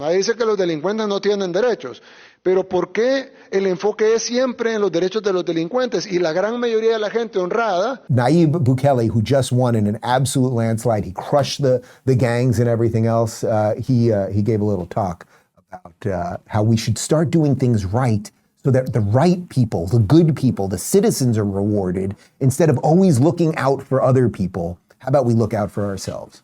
Nadie dice que los delincuentes no tienen derechos, pero ¿por qué el enfoque es siempre en los derechos de los delincuentes? Y la gran mayoría de la gente honrada. Nayib Bukele, who just won in an absolute landslide, he crushed the gangs and everything else. He gave a little talk about how we should start doing things right so that the right people, the good people, the citizens are rewarded instead of always looking out for other people. How about we look out for ourselves?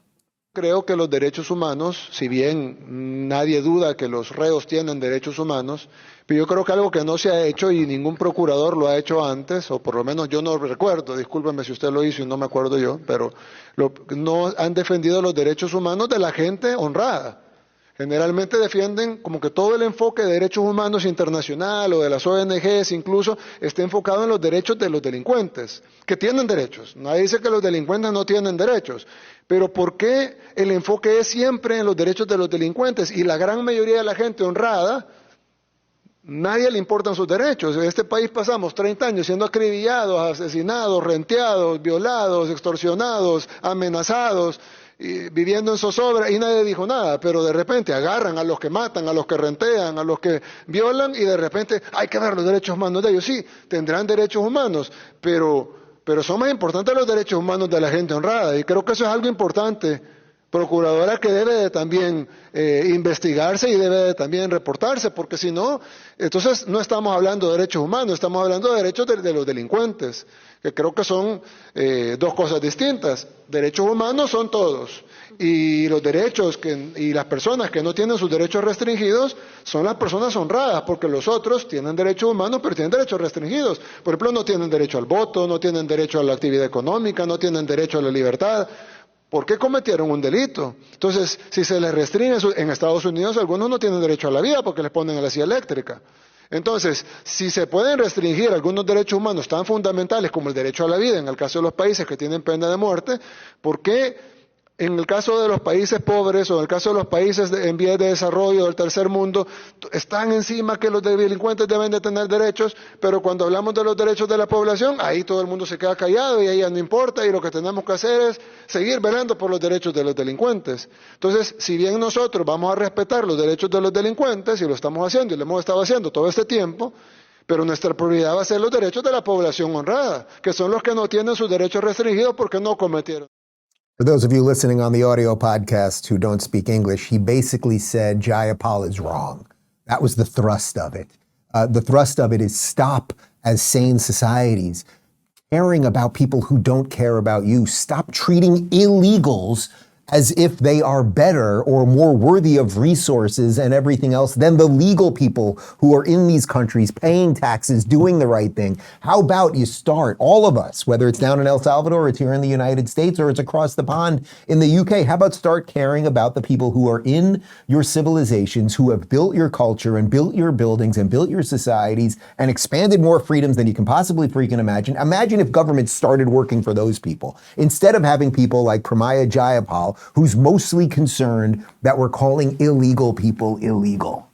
Creo que los derechos humanos, si bien nadie duda que los reos tienen derechos humanos, pero yo creo que algo que no se ha hecho y ningún procurador lo ha hecho antes, o por lo menos yo no recuerdo, discúlpeme si usted lo hizo y no me acuerdo yo, pero no han defendido los derechos humanos de la gente honrada. Generalmente defienden como que todo el enfoque de derechos humanos internacional o de las ONGs incluso esté enfocado en los derechos de los delincuentes, que tienen derechos. Nadie dice que los delincuentes no tienen derechos, pero ¿por qué el enfoque es siempre en los derechos de los delincuentes? Y la gran mayoría de la gente honrada, nadie le importan sus derechos. En este país pasamos 30 años siendo acribillados, asesinados, renteados, violados, extorsionados, amenazados, y viviendo en zozobra y nadie dijo nada, pero de repente agarran a los que matan, a los que rentean, a los que violan y de repente hay que ver los derechos humanos de ellos. Sí, tendrán derechos humanos, pero son más importantes los derechos humanos de la gente honrada y creo que eso es algo importante, procuradora, que debe de también investigarse y debe de también reportarse, porque si no, entonces no estamos hablando de derechos humanos, estamos hablando de derechos de los delincuentes, que creo que son dos cosas distintas. Derechos humanos son todos y los derechos y las personas que no tienen sus derechos restringidos son las personas honradas, porque los otros tienen derechos humanos pero tienen derechos restringidos. Por ejemplo, no tienen derecho al voto, no tienen derecho a la actividad económica, no tienen derecho a la libertad. ¿Por qué cometieron un delito? Entonces, si se les restringe, en Estados Unidos algunos no tienen derecho a la vida porque les ponen a la silla eléctrica. Entonces, si se pueden restringir algunos derechos humanos tan fundamentales como el derecho a la vida, en el caso de los países que tienen pena de muerte, ¿por qué en el caso de los países pobres o en el caso de los países en vías de desarrollo del tercer mundo están encima que los delincuentes deben de tener derechos, pero cuando hablamos de los derechos de la población, ahí todo el mundo se queda callado y ahí ya no importa y lo que tenemos que hacer es seguir velando por los derechos de los delincuentes? Entonces, si bien nosotros vamos a respetar los derechos de los delincuentes y lo estamos haciendo y lo hemos estado haciendo todo este tiempo, pero nuestra prioridad va a ser los derechos de la población honrada, que son los que no tienen sus derechos restringidos porque no cometieron. For those of you listening on the audio podcast who don't speak English, he basically said Jayapal is wrong. That was the thrust of it. The thrust of it is stop, as sane societies, caring about people who don't care about you. Stop treating illegals as if they are better or more worthy of resources and everything else than the legal people who are in these countries paying taxes, doing the right thing. How about you start, all of us, whether it's down in El Salvador, it's here in the United States, or it's across the pond in the UK, how about start caring about the people who are in your civilizations, who have built your culture and built your buildings and built your societies and expanded more freedoms than you can possibly freaking imagine. Imagine if government started working for those people, instead of having people like Pramila Jayapal, who's mostly concerned that we're calling illegal people illegal.